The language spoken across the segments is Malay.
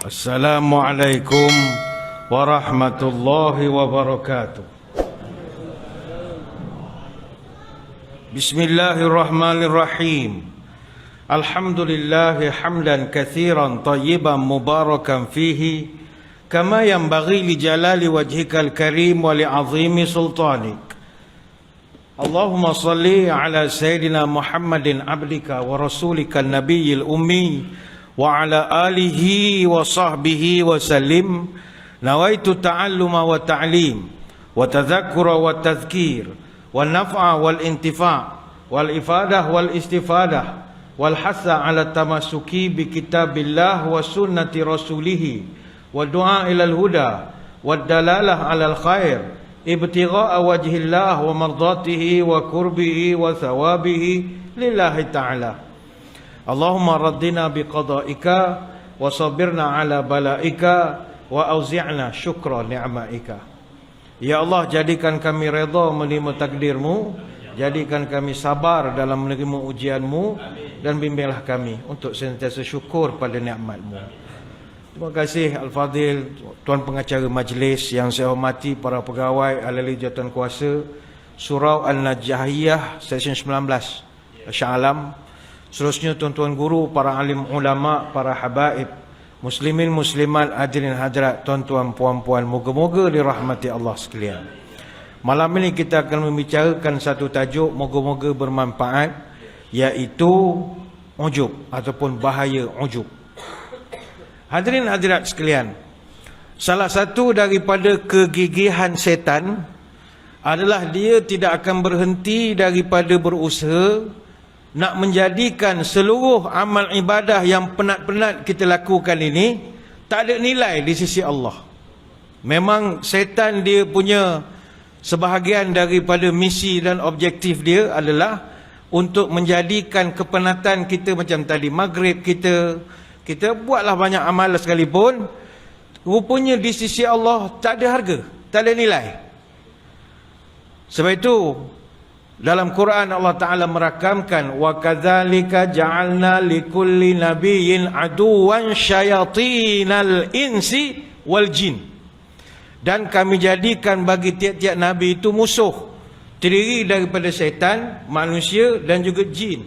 Assalamualaikum warahmatullahi wabarakatuh. Bismillahirrahmanirrahim. Alhamdulillahi hamdan katsiran tayyiban mubarakan fihi kama yanbaghi li jalali wajhikal karim wa li 'azimi sultanik. Allahumma salli ala sayyidina Muhammadin abdika wa rasulika nabiyil ummi wa ala alihi wa sahbihi wa sallim. Nawaitu ta'alluma wa ta'lim wa tadhakkura wa tadhkir wa naf'a wal intifa' wal ifadah wal istifadah wal hasa ala tamasuki bi kitabillah wa sunnati rasulih wa du'a ilal huda wa dalalah alal khair ibtigha'a wajhillah wa mardatihi wa kurbihi wa thawabihi lillahi ta'ala. Allahumma raddina biqada'ika wa sabirna ala bala'ika wa auzi'na syukra ni'ma'ika. Ya Allah, jadikan kami redha menerima takdirmu, jadikan kami sabar dalam menerima ujianmu, dan bimbinglah kami untuk sentiasa syukur pada nikmatmu. Terima kasih Al-Fadhil Tuan Pengacara Majlis yang saya hormati, para pegawai ahli jawatan kuasa Surau An-Najahiyah Seksyen 19 Shah Alam. Seterusnya tuan-tuan guru, para alim ulama, para habaib, muslimin muslimat, hadirin hadirat, tuan-tuan puan-puan, moga-moga dirahmati Allah sekalian. Malam ini kita akan membicarakan satu tajuk moga-moga bermanfaat, iaitu ujub ataupun bahaya ujub. Hadirin hadirat sekalian, salah satu daripada kegigihan setan adalah dia tidak akan berhenti daripada berusaha nak menjadikan seluruh amal ibadah yang penat-penat kita lakukan ini tak ada nilai di sisi Allah. Memang setan dia punya sebahagian daripada misi dan objektif dia adalah untuk menjadikan kepenatan kita macam tadi maghrib, kita buatlah banyak amal sekalipun, rupanya di sisi Allah tak ada harga, tak ada nilai. Sebab itu dalam Quran Allah Ta'ala merakamkan, wa kadzalika ja'alna likulli nabiyyin aduwan syayatinal insi wal jin. Dan kami jadikan bagi tiap-tiap nabi itu musuh, terdiri daripada syaitan, manusia dan juga jin.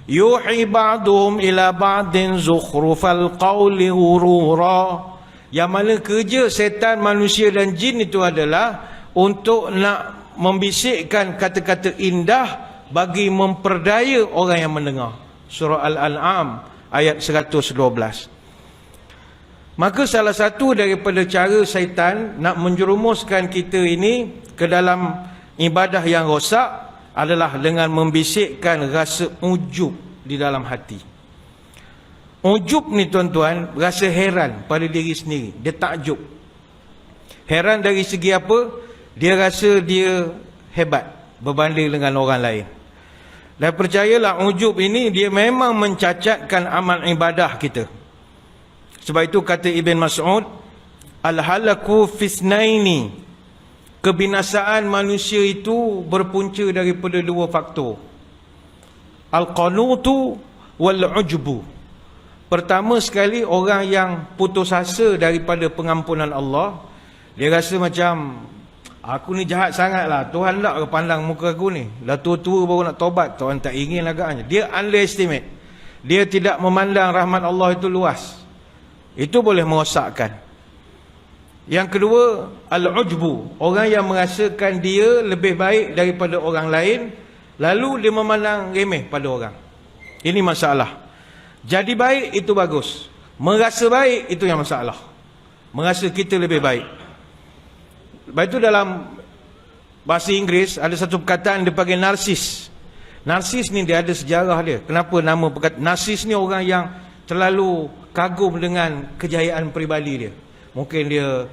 Yuhi ba'duhum ila ba'din zukhrufal qawli ghurura. Yang mana kerja syaitan, manusia dan jin itu adalah untuk nak membisikkan kata-kata indah bagi memperdaya orang yang mendengar. Surah Al-An'am ayat 112. Maka salah satu daripada cara syaitan nak menjerumuskan kita ini ke dalam ibadah yang rosak adalah dengan membisikkan rasa ujub di dalam hati. Ujub ni tuan-tuan, rasa heran pada diri sendiri. Dia takjub. Heran dari segi apa? Dia rasa dia hebat berbanding dengan orang lain. Dan percayalah, ujub ini dia memang mencacatkan amal ibadah kita. Sebab itu kata Ibn Mas'ud, al-halaku fisnaini, kebinasaan manusia itu berpunca daripada dua faktor. Al-qanutu wal-ujbu. Pertama sekali, orang yang putus asa daripada pengampunan Allah. Dia rasa macam, aku ni jahat sangat lah, Tuhan tak pandang muka aku ni, dah tua-tua baru nak tobat, Tuhan tak ingin agaknya. Dia underestimate, dia tidak memandang rahmat Allah itu luas. Itu boleh merosakkan. Yang kedua, al-ujbu, orang yang merasakan dia lebih baik daripada orang lain, lalu dia memandang remeh pada orang. Ini masalah. Jadi baik itu bagus, merasa baik itu yang masalah. Merasa kita lebih baik. Sebab itu dalam bahasa Inggeris ada satu perkataan dia panggil narsis. Narsis ni dia ada sejarah dia. Kenapa nama perkataan narsis ni? Orang yang terlalu kagum dengan kejayaan peribadi dia. Mungkin dia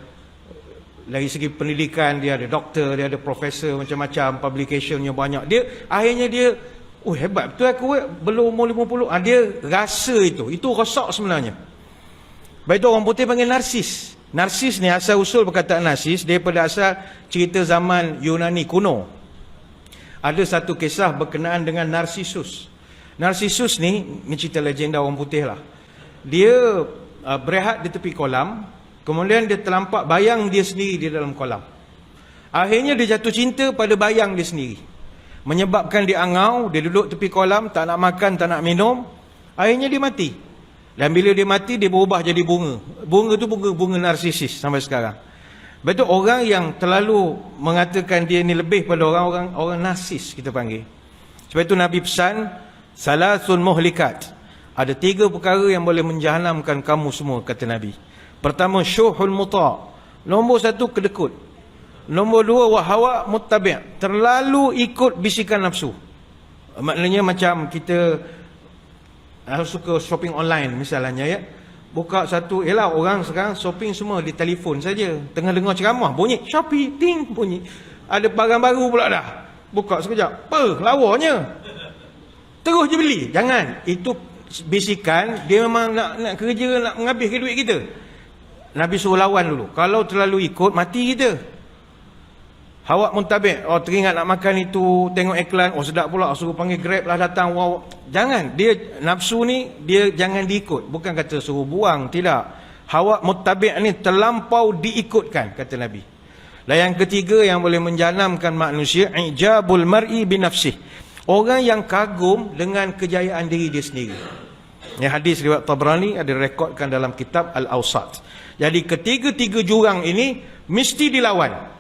dari segi pendidikan, dia ada doktor, dia ada profesor, macam-macam, publicationnya banyak. Dia akhirnya dia, oh hebat betul aku, belum umur 50. Dia rasa itu rosak sebenarnya. Sebab itu orang putih panggil narsis. Narsis ni, asal usul perkataan narsis daripada asal cerita zaman Yunani kuno. Ada satu kisah berkenaan dengan Narsisus. Narsisus ni cerita legenda orang putih lah. Dia berehat di tepi kolam. Kemudian dia terlampak bayang dia sendiri di dalam kolam. Akhirnya dia jatuh cinta pada bayang dia sendiri, menyebabkan dia angau. Dia duduk tepi kolam, tak nak makan, tak nak minum. Akhirnya dia mati. Dan bila dia mati, dia berubah jadi bunga. Bunga tu bunga narsisis sampai sekarang. Betul, orang yang terlalu mengatakan dia ni lebih pada orang narsis, kita panggil. Sebab itu Nabi pesan, salasun muhlikat. Ada 3 perkara yang boleh menjahanamkan kamu semua, kata Nabi. Pertama, syuhul muta'. Nombor 1, kedekut. Nombor 2, wahawa muttabi'. Terlalu ikut bisikan nafsu. Maknanya macam kita suka shopping online misalnya, ya. Buka satu, yalah orang sekarang shopping semua di telefon saja. Tengah dengar ceramah, bunyi Shopee, ting, bunyi. Ada barang baru pula dah. Buka sekejap, lawanya. Terus je beli. Jangan. Itu bisikan, dia memang nak kerja, nak menghabiskan duit kita. Nabi suruh lawan dulu. Kalau terlalu ikut, mati kita. Hawa muntabi'. Oh, teringat nak makan itu, tengok iklan, oh sedap pula, suruh panggil Grab lah datang. Wow. Jangan. Dia nafsu ni, dia jangan diikut. Bukan kata suruh buang, tidak. Hawa muntabi' ni terlampau diikutkan, kata Nabi. Dan yang ketiga yang boleh menjanamkan manusia, ijabul mar'i binafsih. Orang yang kagum dengan kejayaan diri dia sendiri. Yang hadis riwayat Tabrani ada rekodkan dalam kitab Al-Awsat. Jadi ketiga-tiga jurang ini mesti dilawan.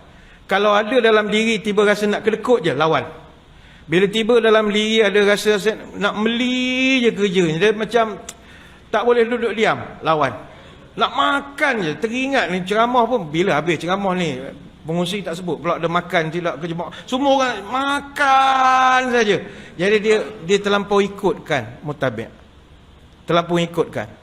Kalau ada dalam diri tiba rasa nak kedekut je, lawan. Bila tiba dalam diri ada rasa nak meli je kerja, dia macam tak boleh duduk diam, lawan. Nak makan je, teringat ni ceramah pun, bila habis ceramah ni, pengurusi tak sebut pula ada makan tidak ke jemaah. Semua orang makan saja. Jadi dia terlampau ikutkan mutabi'. Terlampau ikutkan.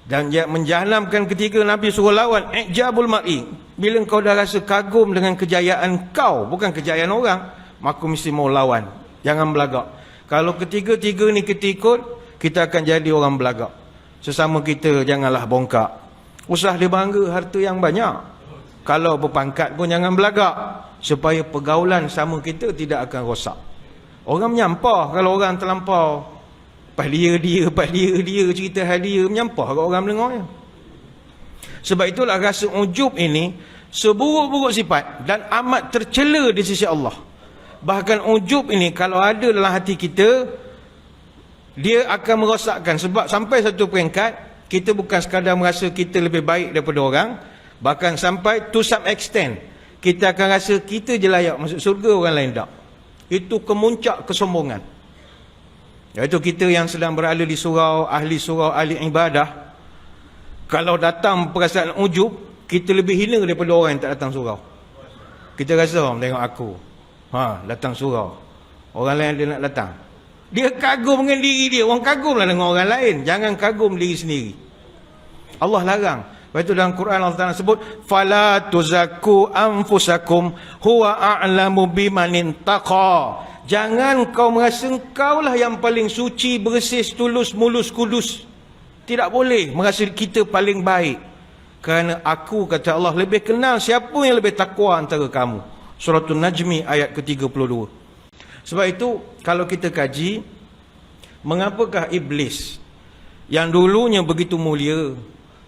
Dan menjahanamkan ketiga, Nabi suruh lawan ijabul mar'i. Bila kau dah rasa kagum dengan kejayaan kau, bukan kejayaan orang, maka mesti mau lawan. Jangan belagak. Kalau ketiga-tiga ni kita ikut, kita akan jadi orang belagak. Sesama kita janganlah bongkak. Usah dia bangga harta yang banyak. Kalau berpangkat pun jangan belagak, supaya pergaulan sama kita tidak akan rosak. Orang menyampah kalau orang terlampau pas dia cerita hal dia, menyampah kat orang mendengarnya. Sebab itulah rasa ujub ini seburuk-buruk sifat dan amat tercela di sisi Allah. Bahkan ujub ini kalau ada dalam hati kita, dia akan merosakkan. Sebab sampai satu peringkat, kita bukan sekadar merasa kita lebih baik daripada orang, bahkan sampai to some extent kita akan rasa kita je layak masuk surga, orang lain tak. Itu kemuncak kesombongan. Iaitu kita yang sedang berada di surau, ahli ibadah, kalau datang perasaan ujub, kita lebih hina daripada orang yang tak datang surau. Kita rasa, tengok aku, datang surau, orang lain dia nak datang. Dia kagum dengan diri dia. Orang kagumlah dengan orang lain, jangan kagum diri sendiri. Allah larang. Lepas itu dalam Quran Allah Ta'ala sebut, fala tuzakku anfusakum huwa a'lamu bimanin taqa. Jangan kau merasa engkaulah yang paling suci, bersih, tulus, mulus, kudus. Tidak boleh merasa kita paling baik. Kerana aku, kata Allah, lebih kenal siapa yang lebih takwa antara kamu. Suratul Najmi ayat ke-32. Sebab itu, kalau kita kaji, mengapakah iblis yang dulunya begitu mulia,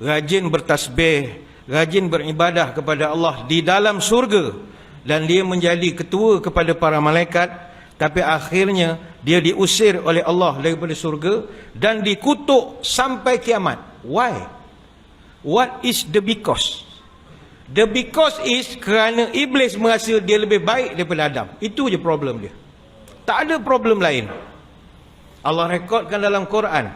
rajin bertasbih, rajin beribadah kepada Allah di dalam surga, dan dia menjadi ketua kepada para malaikat, tapi akhirnya dia diusir oleh Allah daripada surga dan dikutuk sampai kiamat. Why? What is the because? The because is kerana iblis merasa dia lebih baik daripada Adam. Itu je problem dia. Tak ada problem lain. Allah rekodkan dalam Quran.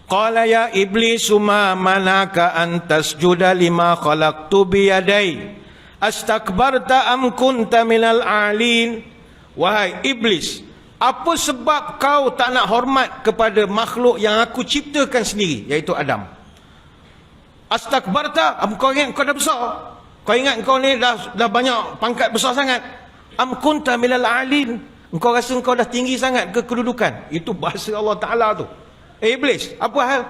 Qala ya iblis ma manaka an tasjuda lima khalaqtu biyadai astakbarta am kunta minal alin. Wahai iblis, apa sebab kau tak nak hormat kepada makhluk yang aku ciptakan sendiri, iaitu Adam? Astakbarta, kau ingat kau dah besar? Kau ingat kau ni dah banyak pangkat besar sangat? Am kunta minal alin. Engkau rasa engkau dah tinggi sangat ke kedudukan? Itu bahasa Allah Ta'ala tu. Iblis, apa hal?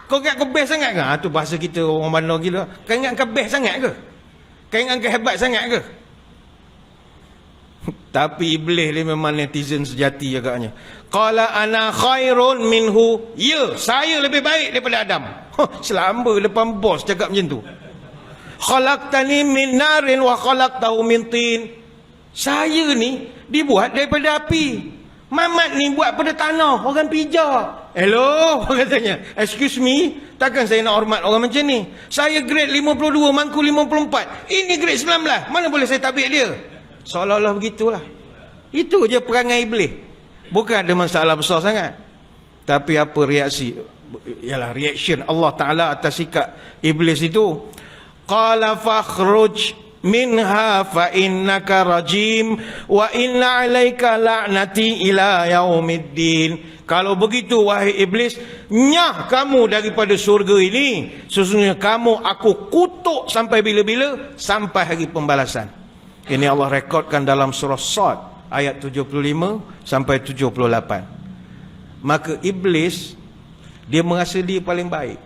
Kau ingat kau best sangat ke? Itu bahasa kita orang bandar gila. Kau ingat kau best sangat ke? Kau ingat kau hebat sangat ke? Tapi iblis dia memang netizen sejati agaknya. Qala ana khairun minhu. Ya, saya lebih baik daripada Adam. Selamba depan bos cakap macam tu. Khalaqtani min narin wa khalaqtahu min tin. Saya ni dibuat daripada api. Mamat ni buat pada tanah, orang pijak. Hello, katanya. Excuse me, takkan saya nak hormat orang macam ni? Saya grade 52, mangku 54. Ini grade 19. Mana boleh saya tabik dia? Seolah-olah begitulah. Itu je perangai iblis. Bukan ada masalah besar sangat. Tapi apa reaksi? Ialah reaction Allah Ta'ala atas sikap iblis itu. Qala fakhruj minha fa innaka rajim wa inna alaika la'nati ila yaumiddin. Kalau begitu wahai iblis, nyah kamu daripada surga ini. Sesungguhnya kamu aku kutuk sampai bila-bila? Sampai hari pembalasan. Ini Allah rekodkan dalam surah Sad ayat 75 sampai 78. Maka iblis dia merasa dia paling baik.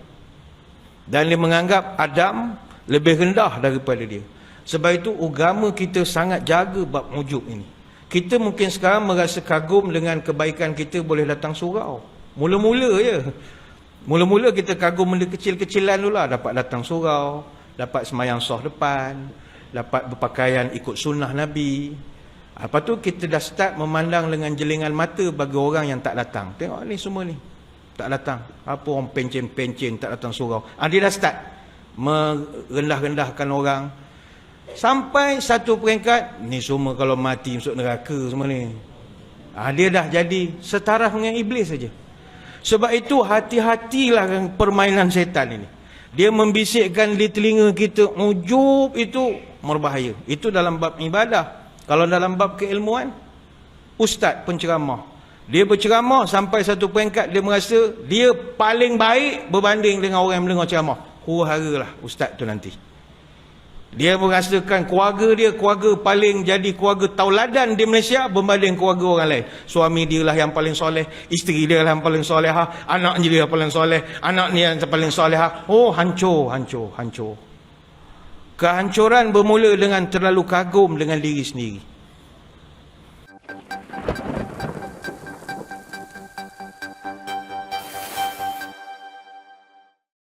Dan dia menganggap Adam lebih rendah daripada dia. Sebab itu agama kita sangat jaga bab ujub ini. Kita mungkin sekarang merasa kagum dengan kebaikan kita boleh datang surau. Mula-mula je. Mula-mula kita kagum benda kecil-kecilan dulu lah. Dapat datang surau, dapat semayang soh depan, dapat berpakaian ikut sunnah Nabi. Lepas tu kita dah start memandang dengan jelingan mata bagi orang yang tak datang. Tengok ni semua ni. Tak datang. Apa orang pencen-pencen tak datang surau. Dia dah start merendah-rendahkan orang. Sampai satu peringkat, ni semua kalau mati masuk neraka semua ni. Dia dah jadi setaraf dengan iblis saja. Sebab itu hati-hatilah dengan permainan setan ini. Dia membisikkan di telinga kita, ujub itu berbahaya. Itu dalam bab ibadah. Kalau dalam bab keilmuan, ustaz penceramah, dia berceramah sampai satu peringkat dia merasa dia paling baik berbanding dengan orang yang mendengar ceramah. Huru-hara lah ustaz tu nanti. Dia merasakan keluarga dia keluarga paling jadi keluarga tauladan di Malaysia berbanding keluarga orang lain. Suami dia lah yang paling soleh, isteri dia lah yang paling solehah, anak dia yang paling soleh, anak ni yang paling solehah. Oh, hancur. Kehancuran bermula dengan terlalu kagum dengan diri sendiri.